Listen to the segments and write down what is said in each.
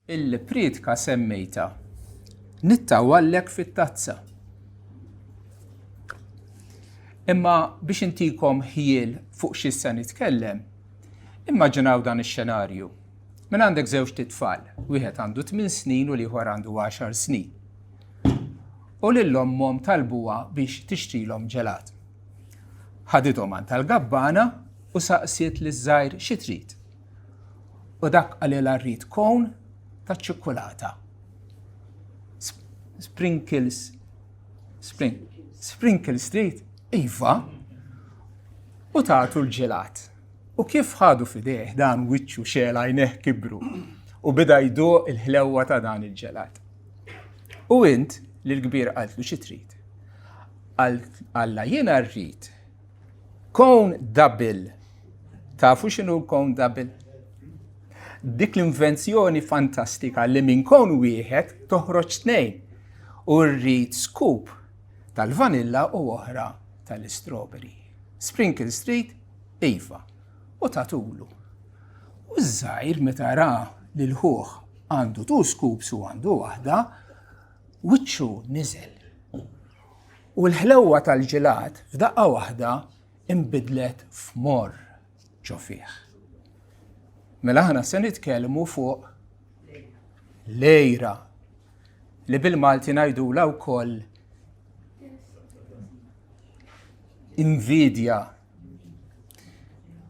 il-priedka semmejta nittawallek fit-tazza. Imma biex intikom ħiel fuq x'issa nitkellem, immaġinaw dan ix-xenarju. Minn għandek żewġ titfal, wieħed għandu 8 snin u l-ieħor għandu 10 snin. U lil-ommhom talbuha biex tixtrilhom ġelat. Ħadithom għand tal-gabbana u saqsiet liż-żgħir xi trid. U dak qalilha rrid kown ta' ċokkolata. Sprinkles trid? Iva. U tagħtu l-ġelat. U kif ħadu f'idejh dan wiċċu xela għajnejh kibru u beda jduq il-ħlewwa ta' dan il-ġelat. U int lill-kbir qaltlu xi trid. Alla jiena rrid kown double. Tafu x'inhu kown double? Dik l-invenzjoni fantastika li minn kown wieħed toħroġ tnejn u rrid scoop tal-vanilla u oħra tal-strawberry. Sprinkle Street, iva, u tatulu. U żgħir meta ra li l-ħuħ għandu 2 scoops u għandu waħda, wiċċu niżel. U l-ħlewwa tal-ġelat f'daqqa waħda inbidlet f'mor ġofih. Mela aħna se nitkellmu fuq lejra li bil-Malti ngħidula wkoll invidja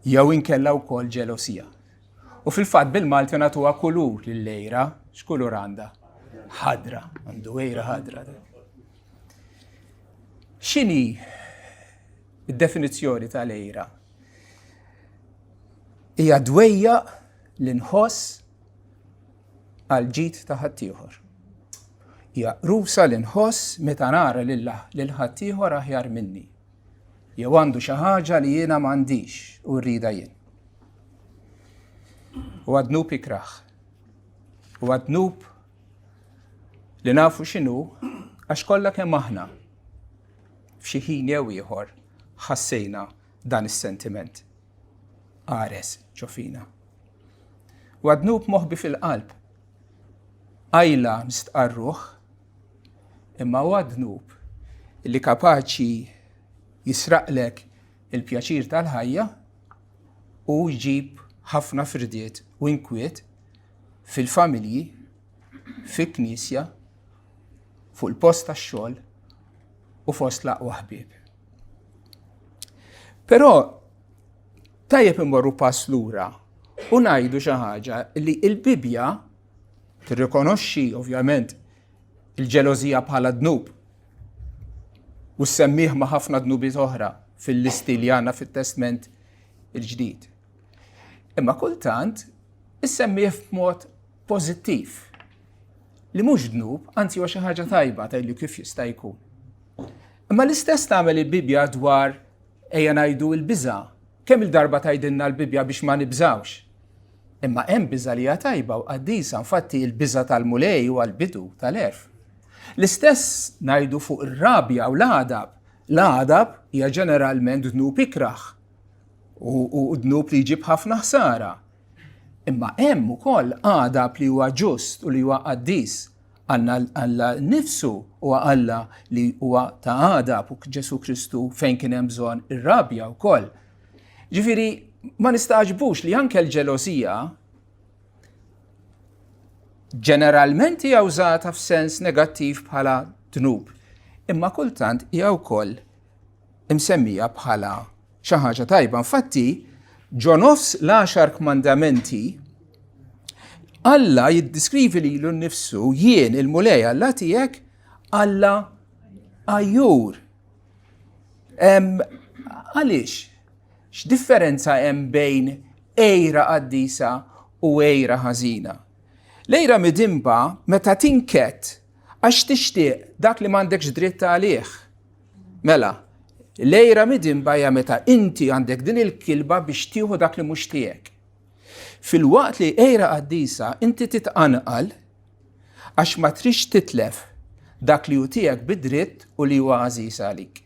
jew inkella wkoll ġelosija. U fil-fatt bil-Malti nagħtuha kulur lil-lejra, x'kulur għandha? Ħadra, għandu wejra ħadra. X'inhi id-definizzjoni ta' lejra? Hija dwejja li nħoss għal ġid ta' ħaddieħor. Hija rusa li nħoss meta nara lil ħaddieħor aħjar minni. Jew għandu xi ħaġa li jiena m'għandix u rrida jien. U għadnub ikraħ. U għadnub li nafu x'inhu għax kollha kemm aħna f'xi ħin jew ieħor ħassejna dan is-sentiment. Ares ġofina. U għadnub moħbi fil-qalb. Għajla mistqarruh, imma għadnub li kapaċi jisraqlek il-pjaċir tal-ħajja u jġib ħafna firdiet u inkwiet fil-familji, fil-knisja, fuq il-post tax-xogħol u fost l-aqwa ħbieb. Però tajjeb immorru pass lura u ngħidu xi ħaġa li l-Bibja tirrikonoxxi ovvjament il-ġelożija bħala dnub u semmih ma' ħafna dnubiet oħra fil-listi li għandna fit-Testament il-ġdid. Imma kultant issemmih f'mod pożittiv li mhux dnub, anzi huwa xi ħaġa tajba tgħidli kif jista' jkun. Imma l-istess tagħmel il-Bibja dwar ejja ngħidu l-biża'. Kemm il-darba tgħidilna l-Bibja biex ma nibżawx. Imma hemm biża' li hija tajba u qaddisa infatti l-biża' tal-mulej u għall-bidu tal-erf. L-istess ngħidu fuq ir-rabja u l-għadab. L-għadab hija ġeneralment dnub ikraħ u dnub li jġib ħafna ħsara. Imma hemm ukoll għadab li huwa ġust u li huwa qaddis Alla nifsu u Alla li huwa ta' għadab u Ġesu Kristu fejn kien hemm bżonn ir-rabja wkoll. Ġifieri ma nistaġbux li anke l-ġelosija ġeneralment hija użata f'sens negattiv bħala dnub, imma kultant hija wkoll imsemmija bħala xi ħaġa tajba. Infatti, ġo nofs l-10 kmandamenti Alla jiddiskrivi lilu nnifsu jien il-mulej Alla tiegħek Alla għajjur. Għaliex? X'differenza hemm bejn ejra qaddisa u ejra ħażina? L-ejra midimba meta tinkett għax tixtieq dak li m'għandekx dritt għalih. Mela, l-ejra midimba hija meta inti għandek din il-kilba biex tieħu dak li mhux tiegħek. Fil-waqt li ejra qaddisa inti titqanqal għax ma trix titlef dak li hu tiegħek bid-dritt u li huwa għażiż għalik.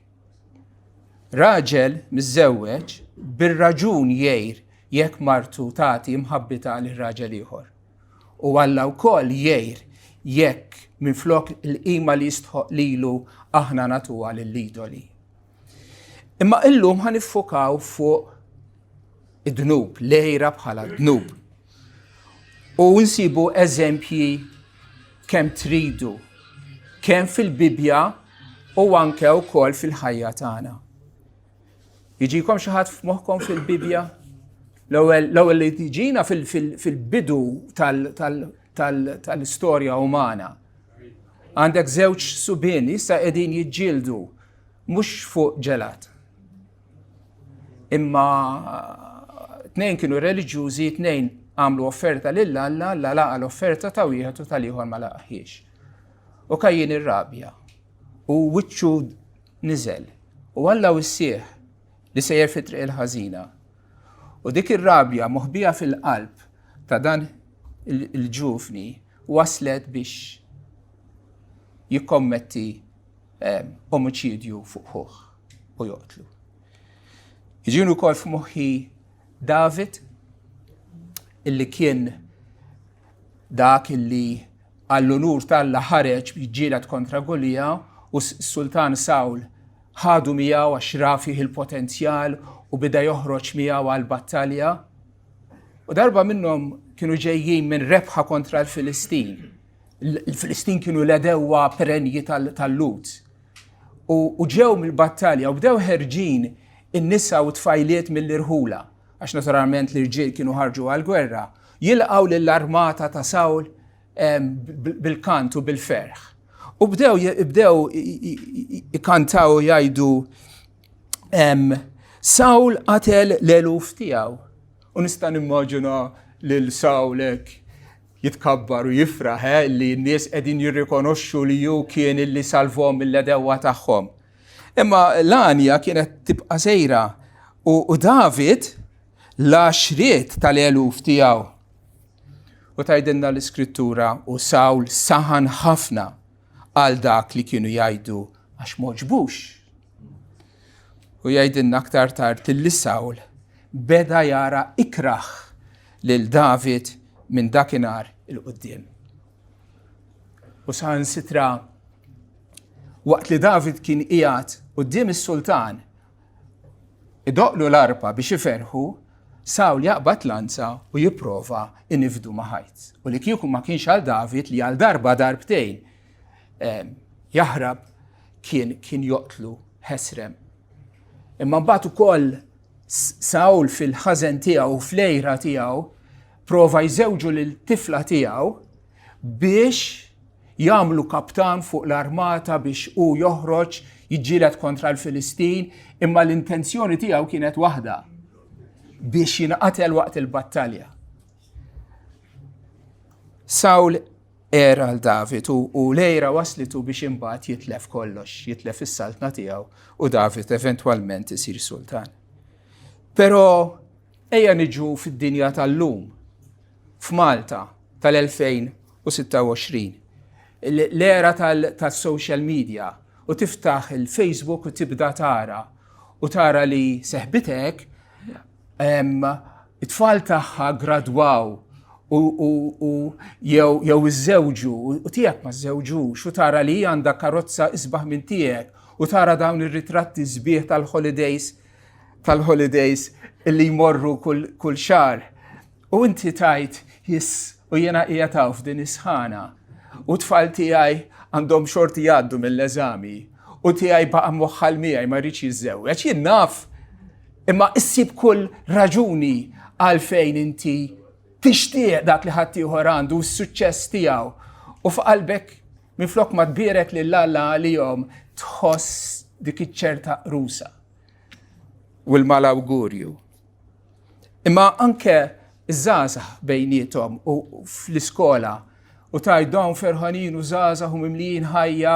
Raġel miżżewweġ bir-raġun jgħid jekk martu tagħti mħabbita lil raġel ieħor. u Alla wkoll jgħid jekk minflok il-qima li jistħoq lilu aħna nagħtuha lill-idoli. Imma illum ħaniffokaw fuq id-dnub, lejra bħala dnub. U nsibu eżempji kemm tridu, kemm fil-Bibja u anke wkoll fil-ħajja tagħna. Jiġikom xi ħadd f'moħħkom fil-Bibja? L-ewwel li tiġina fil-bidu tal-istorja umana. Għandek żewġ subien issa qegħdin jiġġieldu mhux fuq ġelat. Imma tnejn kienu reliġjużi, tnejn għamlu offerta lil Alla, Alla laqa l-offerta ta' wieħed u tal-ieħor ma laqahiex. U Kajjin irrabja u wiċċu niżel u Alla wissieħ li sejjer fit-triq il-ħażina. U dik ir-rabja moħbija fil-qalb ta' dan il-ġufni waslet biex jikkommetti omiċidju fuq ħuħ u joqtlu. Jiġini wkoll f'moħħi David illi kien dak illi għall-unur tal-Alla ħareġ jiġġieled kontra Golija u s-Sultan Sawl ħadu miegħu għax ra fih il-potenzjal u bida joħroġ miegħu għall-battalja. U darba minnhom kienu ġejjin minn rebħa kontra l-Filistin. Il-Filistin kienu l-edewwa perenji tal-lut. U ġew mill-battalja u bdew ħerġin in-nisa u tfajliet mill-irħula, għax naturalment l-irġiel kienu ħarġu għall-gwerra, jilqgħu lill-armata ta' Sawl bil-kant u bil-ferħ. U bdew ikantaw jgħidu Sawl qatel l-eluf tiegħu. U nista' nimmaġina lil Sawlek jitkabbar u jifraħ li n-nies qegħdin jirrikonoxxu li hu kien illi salvhom mill-edewwa tagħhom. Imma l-għanja kienet tibqa' sejra u David la xriet tal-eluf tiegħu. U tgħidilna l-Iskrittura u Sawl saħan ħafna għal dak li kienu jgħidu għax moġbux. U jgħidilna aktar tard li Sawl beda jara ikraħ lil David minn dakinhar il-qudiem. U saħansitra waqt li David kien qiegħed quddiem is-sultan idoqlu l-arpa biex iferħu, Sawl jaqbad lanza u jipprova inifdu ma' ħajt. U li kieku ma kienx għal David li għal darba darbtejn jaħrab kien joqtlu ħesrem. Imma mbagħad ukoll Sawl fil-ħażen tiegħu u fl-ejra tiegħu prova jżewġu lill-tifla tiegħu biex jagħmlu kaptan fuq l-armata biex hu joħroġ jiġġieled kontra l-Filistin, imma l-intenzjoni tiegħu kienet waħda biex jinqatel waqt il-battalja. Sawl era l David u lejra waslitu biex imbagħad jitlef kollox, jitlef is-saltna tiegħu u David eventwalment isir sultan. Però ejja niġu fid-dinja tal-lum, f'Malta tal-2026, l-era tal-social media u tiftaħ il-Facebook u tibda tara li seħbitek it-tfal tagħha gradwaw u jew iż-żewġu u tiegħek ma żewġux u tara li għandha karozza isbaħ minn tiegħek u tara dawn ir-ritratti sbieħ tal-holidays illi jmorru kull xahar. U inti tajt u jiena qiegħed hawn f'din is-sħana u tfal tiegħi għandhom xorti jgħaddu mill-eżami u tiegħi baqa' mwaħħal miegħi ma rridx jiżżewweġ. Jien naf imma issib kull raġuni għalfejn inti tixtieq dak li ħadd ieħor għandu s-suċċess tiegħu u f'qalbek minflok ma tbierek lil Alla għalihom tħoss dik iċ-ċerta qrusa u l-malawgurju. Imma anke iż-żgħażagħ bejniethom u fl-iskola u taj dawn ferħanin u żgħażagħ u mimlijin ħajja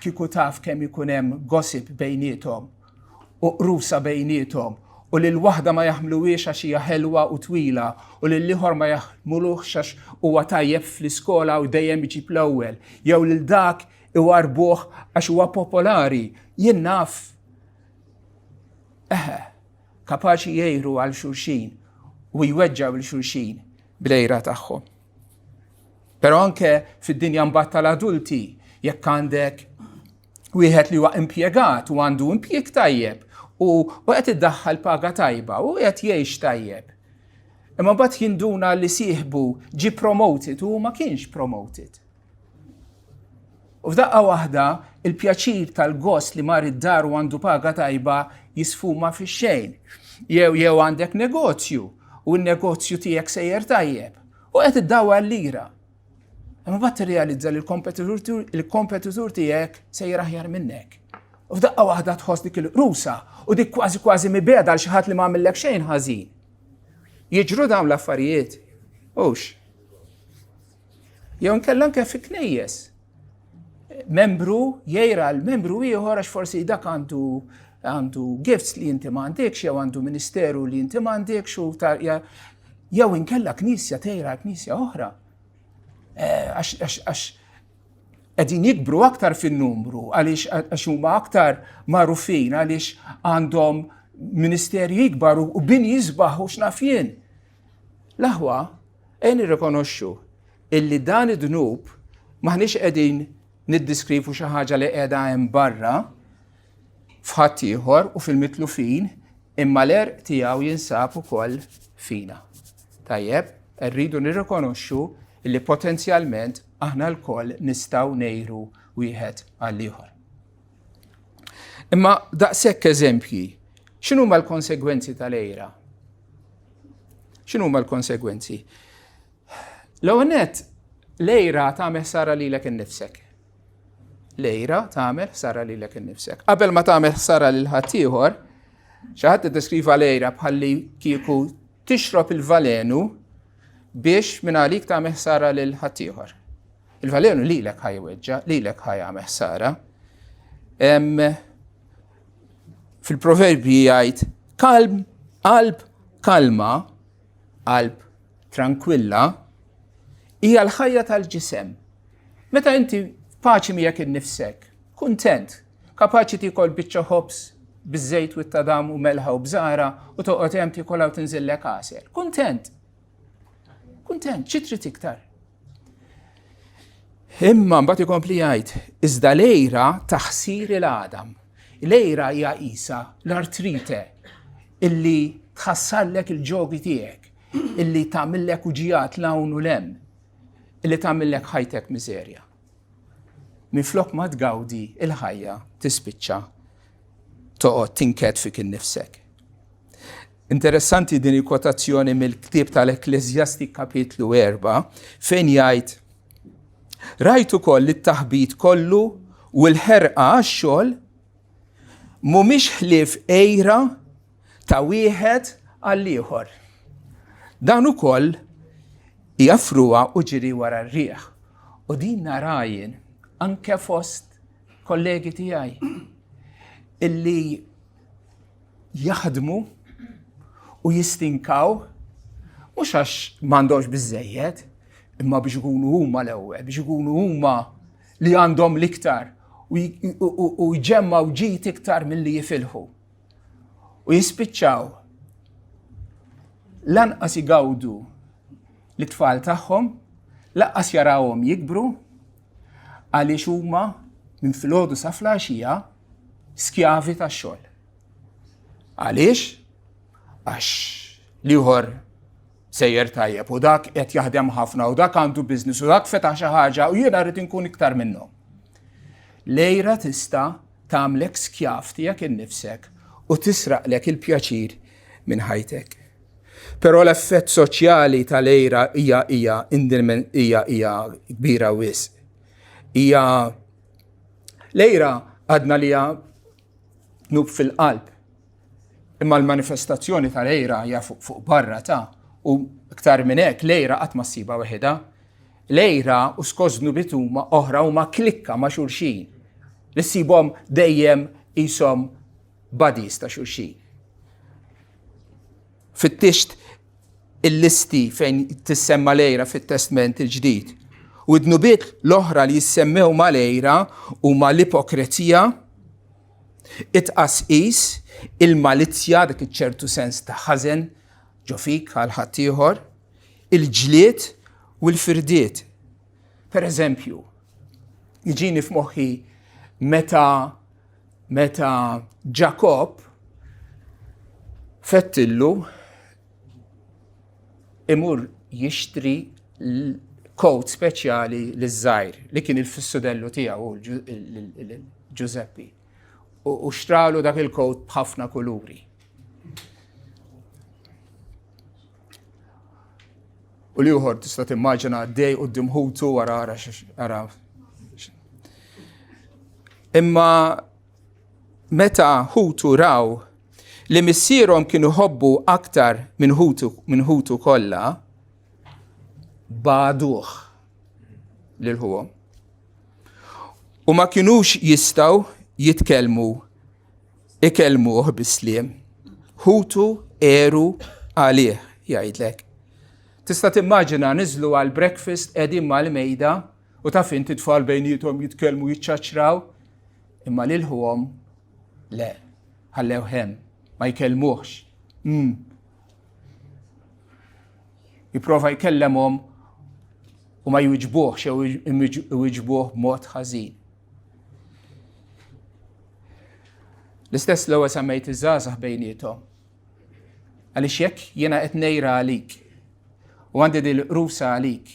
kieku taf kemm ikun hemm gossip bejniethom u qrusa bejniethom u lil waħda ma jaħmluwiex għax hija ħelwa u twila u lil ieħor ma jaħmluhx għax huwa tajjeb fl-iskola u dejjem iġib l-ewwel jew lil dak iwarbuh għax huwa popolari. Jien naf kapaċi jgħiru għal xulxin u jweġġaw lil xulxin bl-ejra tagħhom. Però anke fid-dinja mbagħad tal-adulti jekk għandek wieħed li huwa impjegat u għandu impjieg tajjeb u qed iddaħħal paga tajba u qed jgħix tajjeb. Imma mbagħad jinduna li sieħbu ġi promoted u ma kienx promoted. U f'daqqa waħda il-pjaċir tal-gost li mar id-dar u għandu paga tajba jisfuma fix-xejn. Jew għandek negozju u n-negozju tiegħek sejjer tajjeb u qed iddawwa l-lira. Imma mbagħad tirrealizza li l-kompetitur tiegħek sejjer aħjar minnek. U f'daqqa waħda tħoss dik il-qrusa u dik kważi mibeda għal xi ħadd li m'għamillek xejn ħażin. Jiġru dawn l-affarijiet. Hux. Jew nkella anke fi knejjes. Membru jgħira l-membru ieħor għax forsi dak għandu gifts li inti m'għandekx jew għandu ministeru li inti m'għandekx jew inkella knisja tgħira knisja oħra. Għax qegħdin jikbru aktar fin-numru għaliex huma aktar magħrufin għaliex għandhom ministerju jikbar u bin jisbaħ u x'naf jien. L-aħwa nirrikonoxxu illi dan id-dnub maħniex qegħdin niddiskrivu xi ħaġa li qiegħda hemm barra f'ħadd ieħor u fil-mitlufin imma l-erq tiegħu jinsab ukoll fina. Tajjeb, rridu nirrikonoxxu illi potenzjalment aħna l-koll nistgħu ngħiru wieħed għall-ieħor. Imma daqshekk eżempji, x'inhuma l-konsegwenzi tal-għejra? X'inhuma l-konsegwenzi? L-ewwel nett, l-għejra tagħmel ħsara lilek innifsek. L-għejra tagħmel ħsara lilek innifsek. Qabel ma tagħmel ħsara lil ħadd ieħor, xi ħadd iddeskriva l-għejra bħalli kieku tixrob il-valenu biex minn għalik tagħmel ħsara lil ħadd ieħor. Il-valenu lilek ħajweġġa, lilek ħajjagħmel ħsara. Fil-proverbi jgħid qalb kalma, qalb tranquilla, hija l-ħajja tal-ġisem. Meta inti paċi miegħek innifsek, kuntent, kapaċi tikol biċċa ħobs biż-żejt u t-tadam u melħa u bżara u toqgħod hemm tikolha u tinżillek għasel. Kuntent, xi trid iktar. Imma mbagħad ikompli jgħid, iżda l-għejra taħsir il-għadam. L-għejra hija qisha l-artrite illi tħassallek il-ġogi tiegħek, illi tagħmillek uġijat lawn u lem, illi tagħmillek ħajtek miżerja. Minflok ma tgawdi il-ħajja tispiċċa toqgħod tinked fik innifsek. Interessanti din il-kwotazzjoni mill-ktieb tal-Ekklesjastik kapitlu 4 fejn jgħid rajt ukoll it-taħbit kollu u l-ħerqa għax-xogħol mhumiex ħlief għejra ta' wieħed għal ieħor. Dan ukoll hija fruwa u ġiri wara r-rieħ. U din narajin anke fost kollegi tiegħi illi jaħdmu u jistinkaw mhux għax m'għandhomx biżżejjed, imma biex ikunu huma l-ewwel, biex ikunu huma li għandhom l-iktar u jġemmaw ġid iktar milli jifilħu. U jispiċċaw lanqas igawdu l-tfal tagħhom, lanqas jarawhom jikbru għaliex huma minn filgħodu sa flaxija skjavi tax-xogħol. Għaliex? Għax liħor sejjer tajjeb u dak qed jaħdem ħafna u dak għandu business u dak fetaħ xi ħaġa u jiena rrid inkun iktar minnhom. L-għejra tista' tagħmlek skjaf tiegħek innifsek u tisraqlek il-pjaċir minn ħajtek. Però l-effett soċjali tal-għejra hija kbira wisq. L-għejra għadna li hija nub fil-qalb. Imma l-manifestazzjoni tal-għejra hija fuq barra u iktar minn hekk l-għejra qatt ma ssiba weħida. L-għejra u skożnu bituma oħra huma klikka ma' xulxin li ssibhom dejjem qishom buddies ta' xulxin. Fittixt il-listi fejn tissemma l-għejra fit-Testament il-Ġdid. U d-nubiet l-oħra li jissemmew mal-għejra huma l-ipokrezija, it-qasqis, il-malizzja dak iċ-ċertu sens ta' ħażen ġo fik għal ħadd ieħor, il-ġlied u l-firdiet. Per eżempju, jiġini f'moħħi meta Jacob fettillu imur jixtri kot speċjali l-żgħir li kien il-fissudellu tiegħu Giuseppi. U xtralu dak il-kot b'ħafna kuluri. U li uħor tista' timmaġina għaddej quddiem ħutu ara. Imma meta ħutu raw li missierhom kienu ħobbu aktar minn ħutu kollha, baduh lil huwa. U ma kienux jistgħu ikellmuh bisliem. Ħutu eru għalih jgħidlek. Tista' timmaġina niżlu għal breakfast qegħdin mal-mejda u taf inti tfal bejniethom jitkellmu jiċċaċraw, imma lilhom le, ħallew hemm, ma jkellmuhx. Jipprova jkellemhom u ma jwiġbuhx jew iwiġbuh b'mod ħażin. L-istess l-ewwel semmejt iż-żgħażagħ bejniethom. Għaliex jekk jiena qed ngħira għalik u għandi dil-qrusa għalik.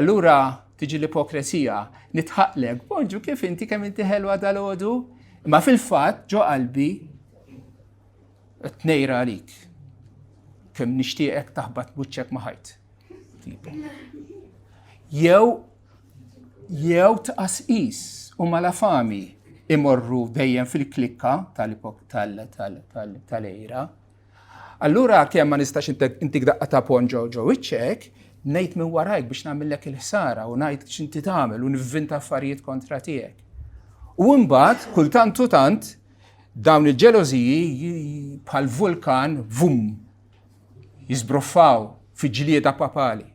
Allura tiġi l-ipokresija, nitħaqlek, bonġu kif inti kemm inti ħelwa dal-għodu, imma fil-fatt ġo qalbi qed ngħira għalik. Kemm nixtieqek taħbad buċċek ma' ħajt. Jew tqasqis u malafami imorru dejjem fil-klikka tal-ejra. Allura kemm ma nistax intik daqqa ta' ponġo ġo wiċċek, ngħid minn warajk biex nagħmellek il-ħsara u ngħid x'inti tagħmel u nivvinta affarijiet kontra tiegħek. U mbagħad kultant u tant dawn il-ġelożiji bħal vulkan vum jisbroffaw fi ġlieda papali.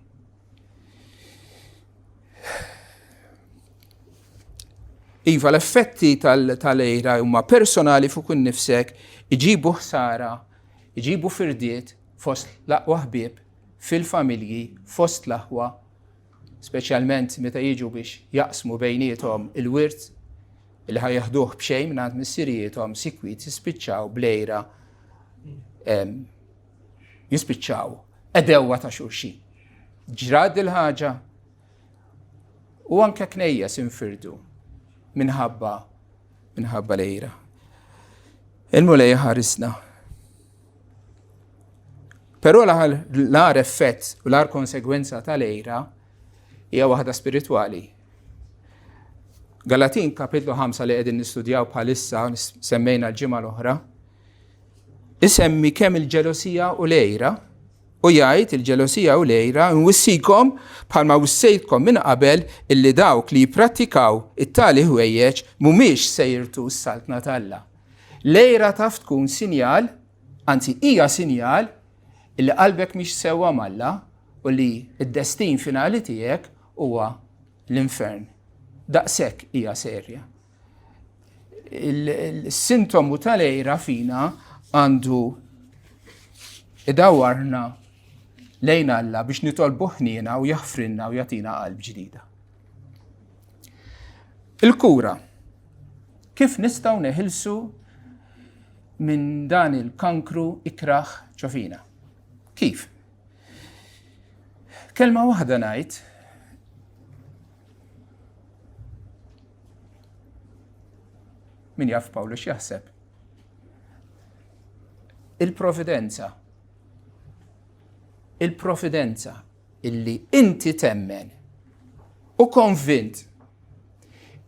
Iva l-effetti tal-ejra huma personali fuq innifsek, iġibu ħsara, iġibu firdiet fost l-aqwa ħbieb fil-familji fost l-aħwa, speċjalment meta jiġu biex jaqsmu bejniethom il-wirt li ħajjaħduh b'xejn mingħand missiriethom sikwit jispiċċaw blejra jispiċċaw edewwa ta' xulxin. Ġrad il-ħaġa u anke knejjes infirdu minħabba lejra. Il-mulej ħarisna. Però l-ar effett u l-ar konsegwenza tal-ejra hija waħda spiritwali. Galatin kapitlu 5 li qegħdin nistudjaw bħalissa semmejna l-ġimgħa l-oħra, isemmi kemm il-ġelosija u l-ejra u jgħid il-ġelosija u l-ejra nwissikom bħalma wissejtkom minn qabel illi dawk li jipprattikaw it-tali ħwejjeġ mhumiex se jirtu s-saltna tal-Alla. L-ejra taf tkun sinjal, anzi hija sinjal illi qalbek mhix sewwa mal-Alla u li d-destin finali tiegħek huwa l-infern. Daqshekk hija serja. Il-sintomu tal-ejra fina għandu idawwarna lejn Alla biex nitolbu ħniena u jaħfrinna u jagħtina qalb ġdida. Il-kura. Kif nistgħu neħilsu minn dan il-kankru ikraħ ġofina? Kif? Kelma waħda ngħid min jaf Pawlus jaħseb. Il-providenza. Il-providenza illi inti temmen u konvint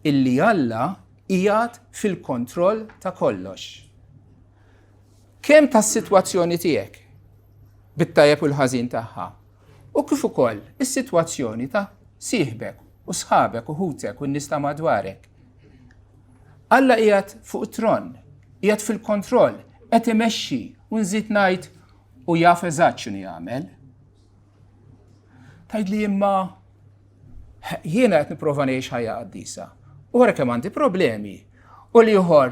illi Alla qiegħed fil-kontroll ta' kollox. Kemm tas-sitwazzjoni tiegħek bit-tajjeb u l-ħażin tagħha u kif ukoll is-sitwazzjoni ta' sieħbek u sħabek u ħutek u n-nies ta' madwarek. Alla qiegħed fuq it-tron, qiegħed fil-kontroll, qed imexxi u nżid ngħid u jaf eżatt x'inhu jagħmel. Tgħidli imma jiena qed nipprova ngħix ħajja qaddisa. U wara kemm għandi problemi u liħor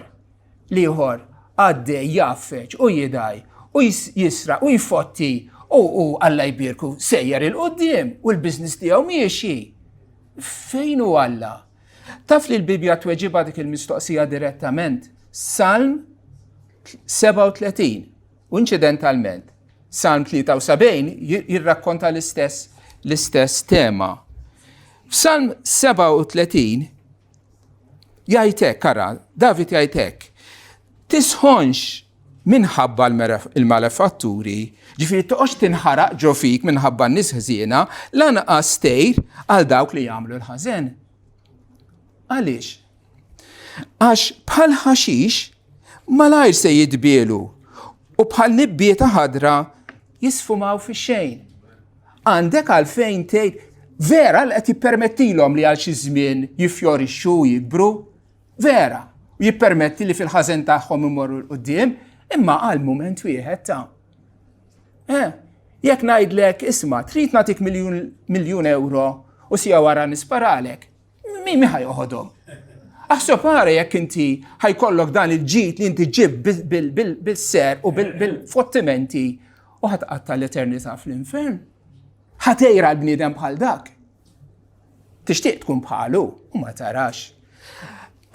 għaddej jaffeċ u jidaj u jisraq u jfotti U Alla jbirku sejjer il-qoddim u l-biznis tiegħu miexi. Fejn hu Alla? Taf li l-Bibja tweġiba dik il-mistoqsija direttament. Salm 37, u incidentalment, Salm 73 jirrakkonta l-istess tema. F'Salm 37 jgħidlek, kara, David jgħidlek, tisħonx minħabba il-malefatturi, ġifieri toqgħodx tinħaraq ġo fik minħabba n-nies ħżiena, lanqas tgħid għal dawk li jagħmlu l-ħażen. Għaliex? Għax bħal ħaxix malajr se jitbielu u bħal nibbieta ħadra jisfumaw fix-xejn. Għandek għalfejn tgħid vera li qed jippermettilhom li għal xi żmien jiffjorixxu u jikbru, vera, u jippermetti li fil-ħażen tagħhom imorru l-qudiem, imma għal mument wieħed ta'. Jekk ngħidlek isma' trid nagħtik miljun euro u sija wara nisparalek, min ħajoħodhom? Aħseb ara jekk inti ħajkollok dan il-ġid li inti ġib bil-ser u bil-fottimenti u ħatqatta l-eternità fl-infern. Ħatejra l-bniedem bħal dak. Tixtieq tkun bħalu u ma tarax.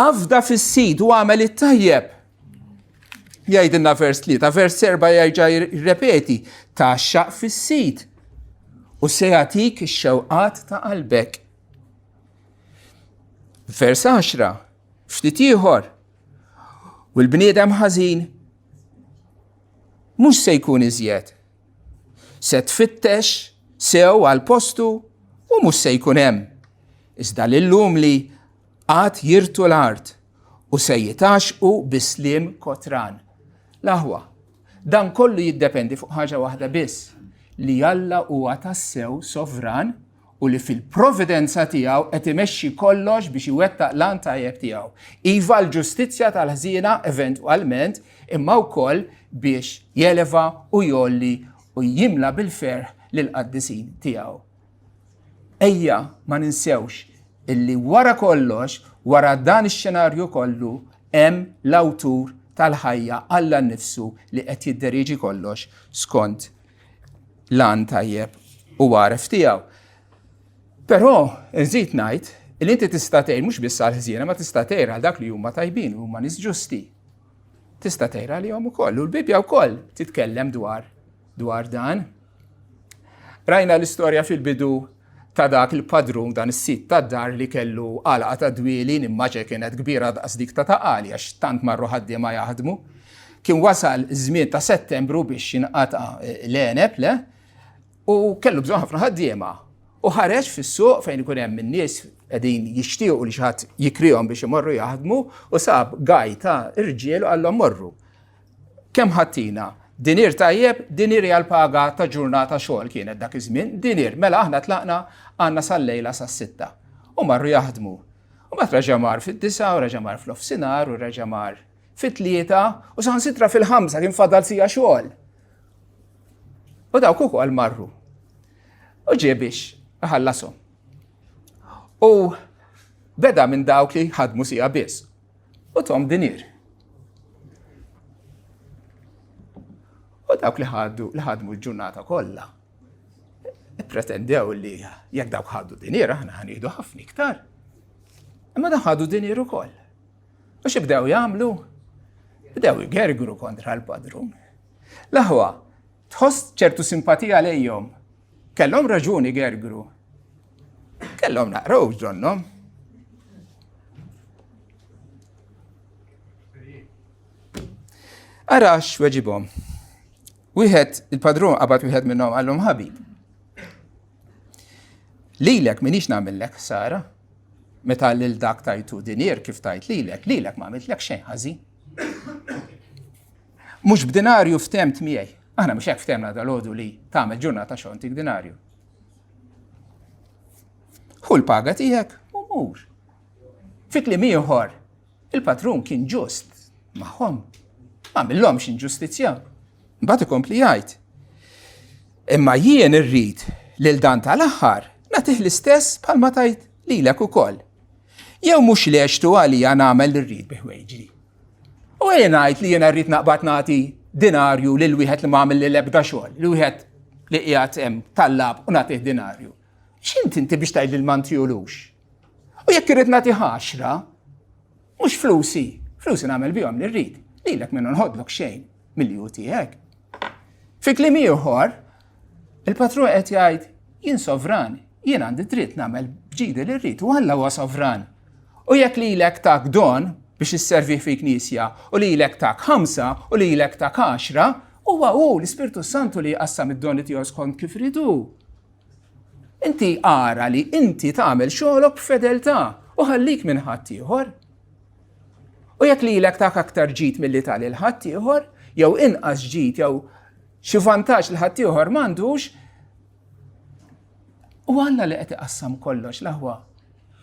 Afda fis-sid u għamel it-tajjeb. Jgħidilna vers 3, vers 4 jerġa' jirrepeti, taxxaq fis-sid u se jagħtik ix-xewqat ta' qalbek. Vers 10, ftit ieħor, u l-bniedem ħażin mhux se jkun iżjed. Se tfittex sew għal postu u mhux se jkun hemm. Iżda lillum li qatt jirtu l-art u se jitaxqu bisliem kotran. L-aħwa, dan kollu jiddependi fuq ħaġa waħda biss, li Alla huwa tassew sovran u li fil-providenza tiegħu qed imexxi kollox biex iwettaq l-għan tajjeb tiegħu. Iva l-ġustizzja tal-ħżiena eventwalment imma wkoll biex jeleva u jolli u jimla bil-ferħ lill-qaddisin tiegħu. Ejja ma ninsewx illi wara kollox, wara dan ix-xenarju kollu, hemm l-awtur tal-ħajja Alla nnifsu li qed jidderiġi kollox skont l-għan tajjeb u għaref tiegħu. Però nżid ngħid li inti tista' tgħid mhux biss għall-ħżiena ma tista' tgħid għal dak li huma tajbin u huma nies ġusti. Tista' tgħid għalihom ukoll u l-Bibja wkoll titkellem dwar dan. Rajna l-istorja fil-bidu ta' dak il-padrun dan is-sit tad-dar li kellu għalqa ta' dwieli nimmaġe kienet kbira daqs dik ta' taqali għax tant marru ħaddiema jaħdmu. Kien wasal żmien ta' Settembru biex jinqata' l-għeneb u kellu bżonn ħafna ħaddiema. U ħareġ fis-suq fejn ikun hemm in-nies qegħdin jixtiequ li xi ħadd jikrihom biex imorru jaħdmu u sab gaj ta' irġiel u għallhom morru. Kemm ħattina? Dinier tajjeb, dinier hija l-paga ta' ġurnata xogħol kienet dak iż-żmien, dinier mela aħna tlaqna għandna sal-lejla sas-6 u marru jaħdmu. U mbagħad reġa' mar fid-9 u reġa' mar fl-ofsinhar u reġa' mar fit-3 u saħansitra fil-5 kien fadal sija xogħol. U dawk ukoll marru. U ġie biex ħallasom. U beda minn dawk li ħadmu sija biss. U tom dinier. U dawk li ħadmu l-ġurnata kollha. Pretendew li jekk dawk ħaddu dinier aħna ħanieħdu ħafna iktar. Imma dan ħaddu dinier ukoll. U x'ibdew jagħmlu? Bdew igergru kontra l-padrun. L-aħwa tħoss ċertu simpatija lejhom. Kellhom raġuni gergru. Kellhom naqraw ġonnhom. Ara x'weġibhom. Il-padrun qabad wieħed minnhom għallhom ħabib. Lilek minix nagħmellek Sara, meta lil dak tajtu dinier kif tajt lilek ma għamiltlek xejn ħażin. Mhux b'dinarju ftemt miegħi. Aħna mhux hekk ftemna dal-għodu li tagħmel ġurnata xogħol tik dinarju. Hu l-paga tiegħek u mhux. Fi kliem ieħor, il-patrun kien ġust magħhom. Ma għamillhomx inġustizzja. Mbagħad ikompli jgħid. Imma jien irrid lil dan tal-aħħar nagħtih l-istess bħalma tajt lilek ukoll. Jew mhux li għextu għalija nagħmel li rrid biħwejġi. U ngħid li jiena rrid naqbad nagħti dinarju lil wieħed li m'għamel lil ebda xogħol, li wieħed li qiegħed hemm tallab u nagħtih dinarju. X'int inti biex tgħid li ma ntijolux? U jekk irid nagħti 10, mhux flusi nagħmel bihom li rrid. Lilek minnu nħoddlok xejn milli tiegħek. Fi kliem ieħor, il-patru qed jgħid jien sovran, jien għandi dritt nagħmel bġidi li rrid u Alla huwa sovran. U jekk lilek tak don biex isservi fi knisja u lilek tak 5 u lilek tak 10, huwa l-Ispirtu Santu li jqassam id-doni tiegħu skont kif ridu. Inti ara li inti tagħmel xogħolok b'fedeltà u ħallik minn ħadd ieħor. U jekk lilek tak aktar ġid milli tagħli l-ħadd ieħor, jew inqas ġid jew xi vantaġġ li ħadd ieħor m'għandux, u Alla li qed iqassam kollox l-aħwa.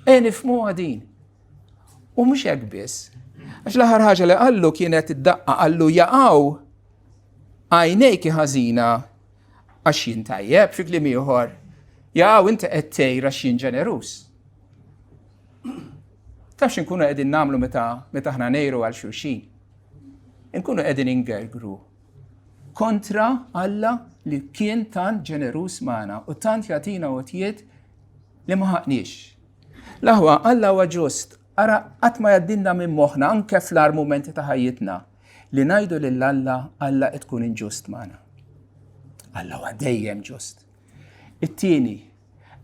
Nifhmuha din. U mhux hekk biss. Għax l-aħħar ħaġa li qallu kienet iddaqqa qallu jaqgħu għajnejki ħażina għax jien tajjeb fi kliem ieħor. Jaqgħu inti qed tgħid għax jien ġenerus. Tafx inkunu qegħdin nagħmlu meta aħna ngħiru għal xulxin. Inkunu qegħdin ingergru kontra Alla li kien tant ġenerus magħna u tant jagħtina għotjiet li ma ħaqniex. L-aħwa Alla huwa ġust, ara qatt ma jgħaddilna minn moħħna anke fl-ar mumenti ta' ħajjitna li ngħidu lil Alla qed tkun inġust magħna. Alla huwa dejjem ġust. It-tieni,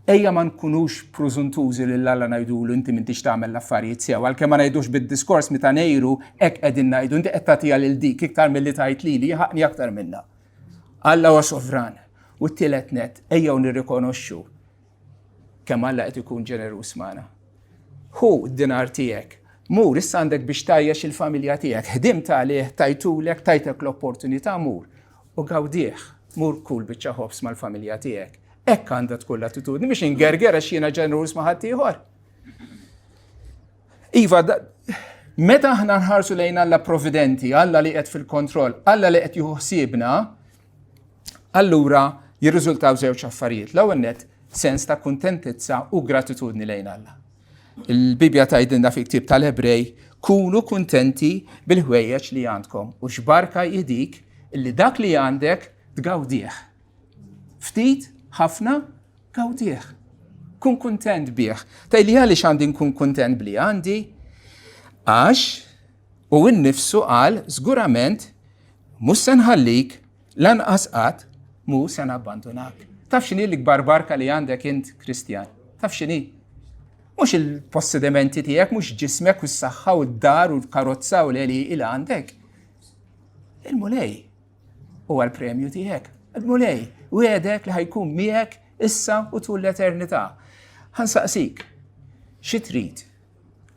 ejja ma nkunux prużuntużi lil Alla ngħidulu inti m'intix tagħmel l-affarijiet sew, għalkemm ma ngħidux bid-diskors meta ngħiru hekk qegħdin ngħidu inti qed tagħtiha lil dik iktar milli tgħid lili jaħaqni aktar minnha. Alla huwa sovran. U t-tielet net, ejjew nirrikonoxxu kemm Alla qed ikun ġenerus magħna. Hu d-dinar tiegħek, mur issa għandek biex tajjex il-familja tiegħek, ħdimt għalih, tajtulek, tajtek l-opportunità mur u gawdih, mur kull biċċa ħobs mal-familja tiegħek. Hekk għandha tkun l-attitudni biex ingerger għax jiena ġenerus ma' ħadd ieħor. Iva, meta aħna nħarsu lejn Alla providenti, Alla li qed fil-kontroll, Alla li qed jieħu ħsiebna, allura jirriżultaw żewġ affarijiet. L-ewwel nett sens ta' kuntentizza u gratitudni lejn Alla. Il-Bibja tgħidilna fi ktieb tal-Hebrej, kunu kuntenti bil-ħwejjeġ li għandkom u xbarka jidik illi dak li għandek tgawdih. Ftit, ħafna, gawdih. Kun kuntent bih. Tajli għaliex għandi nkun kuntent bli għandi, għax u n-nifsu qal żgurament mhux se nħallik lanqas qatt mhux se nabbandunak. Taf x'inhi l-ikbar barka li għandek int Kristjan? Taf x'inhi? Mhux il-possedimenti tiegħek, mhux ġismek u s-saħħa u d-dar u l-karozza u l-eli il għandek. Il-mulej huwa l-premju tiegħek. Il-mulej u għedek li ħajkun miegħek issa u tul l-eternità. Ħansaqsik, xi trid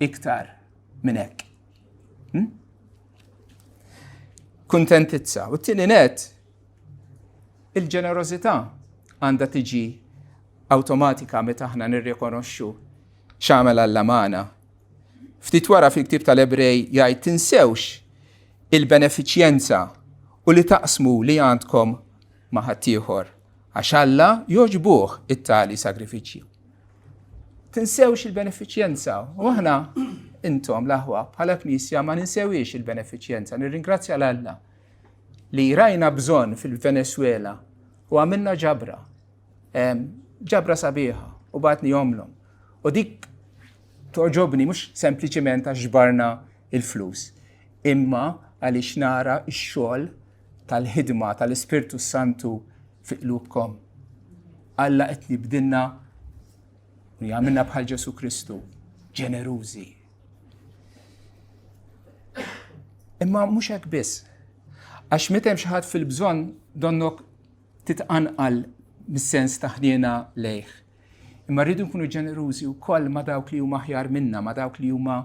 iktar minn hekk? Kuntentizza. U t-tieni net, il-ġenerożità għandha tiġi awtomatika meta aħna nirrikonoxxu x'għamel Alla magħna. Ftit wara fil-ktieb tal-Hebrej jgħid tinsewx il-benefiċjenza u li taqsmu li għandkom ma' ħadd ieħor għax Alla jogħġbuh it-tali sagrifiċċju. Tinsewx il-benefiċjenza u aħna intom l-aħwa bħala Knisja ma ninsewix il-benefiċjenza. Nirringrazzja l-Alla li rajna bżonn fil-Venezuela u għamilna ġabra sabiħa u batni jomlom. U dik toġobni mhux sempliċement għax ġbarna il-flus, imma għaliex nara x-xogħol tal-ħidma tal-Ispirtu Santu fi qlubkom. Alla qed jibdilna u jagħmilna bħal Ġesu Kristu, ġenerużi. Imma mhux hekk biss. Għax meta hemm xi ħadd fil-bżonn donnok titqanqal mis-sens ta' ħniena lejh. Imma rridu nkunu ġenerużi wkoll ma' dawk li huma aħjar minna, ma' dawk li huma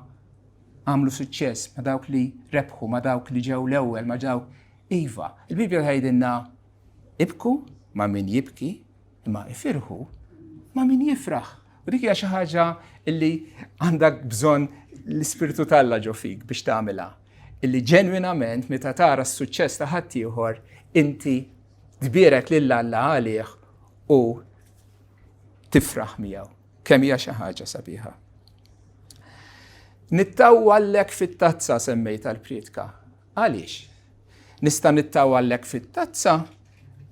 għamlu suċċess, ma' dawk li rebħu, ma' dawk li ġew l-ewwel, ma' dawk iva. Il-Bibja tgħidilna ibku ma' min jibki, imma ifirħu ma' min jifraħ. U dik hija xi ħaġa illi għandek bżonn l-Ispirtu tal-Alla ġo fik biex tagħmilha. Illi ġenwinament meta tara s-suċċess ta' ħadd ieħor inti tbierek lil Alla għalih u tifraħ miegħu. Kemm hija xi ħaġa sabiħa. Nittawwallek fit-tazza semmejta l-priedka. Għaliex? Nista' nittawwallek fit-tazza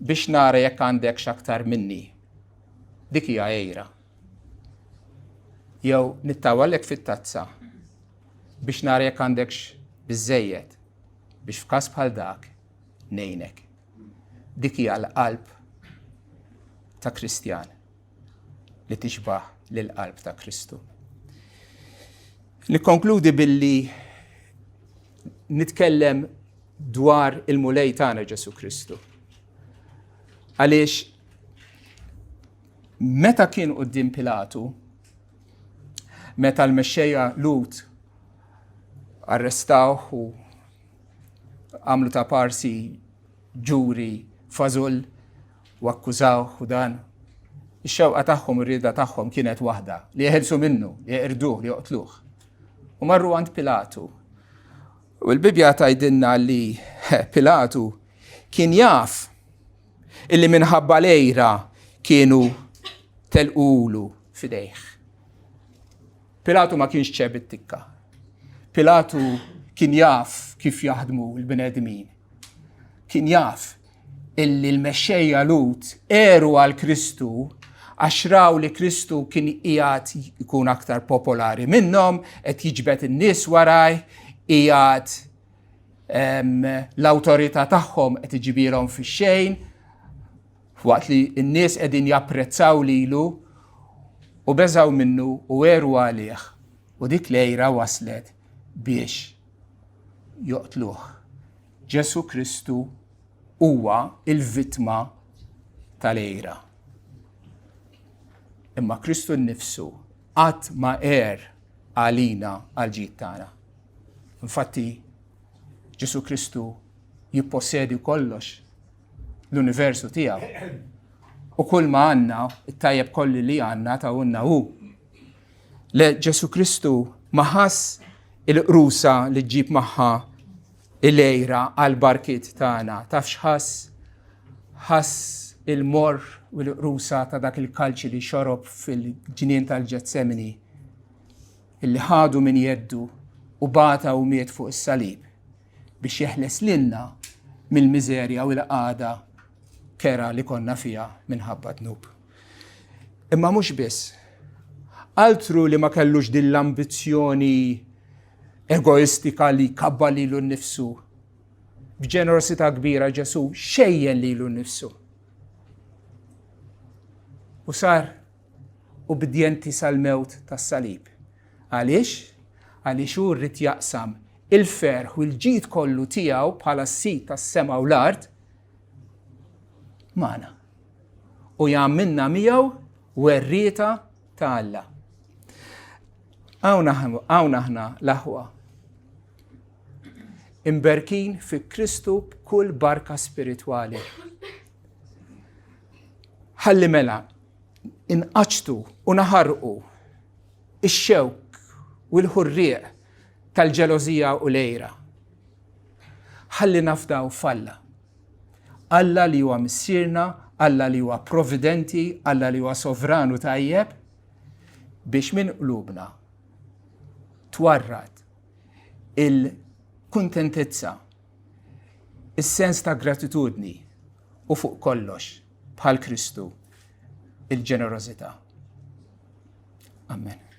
biex nara jekk għandek x'aktar minni. Dik hija għejra. Jew nittawallek fit-tazza biex nara jekk għandekx biżejjed biex f'każ bħal dak ngħinek. Dik hija l-qalb ta' Kristjan li tixbaħ lill-qalb ta' Kristu. Nikkonkludi billi nitkellem dwar il-mulej tagħna Ġesu Kristu. Għaliex meta kien quddiem Pilatu, meta l-mexxejja Lut arrestawh u għamlu ta' parsi ġuri fażul u akkużawh u dan, ix-xewqa tagħhom u r-rieda tagħhom kienet waħda li jeħelsu minnu, li jeqirduh, li joqtluh. U marru għand Pilatu. U l-Bibja tgħidilna li Pilatu kien jaf illi minħabba lejra kienu telqulu fidejh. Pilatu ma kienx ċeb it-tikka. Pilatu kien jaf kif jaħdmu l-bnedmin. Kien jaf illi l-mexxejja Lut eru għal Kristu għax raw li Kristu kien qiegħed ikun aktar popolari minnhom, qed jiġbed in-nies waraj, qiegħed l-awtorità tagħhom qed iġibilhom fix-xejn, waqt li n-nies qegħdin japprezzaw lilu u beżaw minnu u eru għalih. U dik lejra waslet biex joqtluh. Ġesu Kristu huwa il-vittma tal-lejra. Imma Kristu nnifsu qatt ma għalina għal-ġid tagħna. Infatti, Ġesu Kristu jippossedi kollox l-universu tiegħu. U kull ma għandna, it-tajjeb kolli li għandna tawunna hu. Le Ġesu Kristu ma ħass il-qrusa li ġġib magħha il-lejra għal-barkit tagħna. Tafx ħass il-mor u l-qrusa ta' dak il-kalċi li xorob fil-ġnien tal-Ġetsemani illi ħadu min jeddu u bata u miet fuq is-salib biex jeħles lilna mill-miżerja u l-qagħda kera li konna fija minħabba dnub. Imma mhux biss. Altru li ma kellux din l-ambizzjoni egoistika li kabba lilu nnifsu. B'ġenerosità kbira Ġesu xejjen lilu nnifsu. U sar ubdjenti sal-mewt tas-salib. Għaliex? Għaliex hu rrid jaqsam il-ferħ u l-ġid kollu tiegħu bħala s-sit tas-sema u l-art magħna. U jagħmilna miegħu werrieta ta' Alla. Hawn aħna l-aħwa. Imberkin fi Kristu b'kull barka spiritwali. Ħalli mela inqaċtu u naħarqu ix-xewk u l-ħurrieq tal-ġelożija u lejra. Ħalli nafdaw f'Alla. Alla li huwa missierna, Alla li huwa providenti, Alla li huwa sovranu tajjeb biex minn qlubna twarrad il-kuntentezza, is-sens ta' gratitudni u fuq kollox bħal Kristu il-ġenerosità. Amen.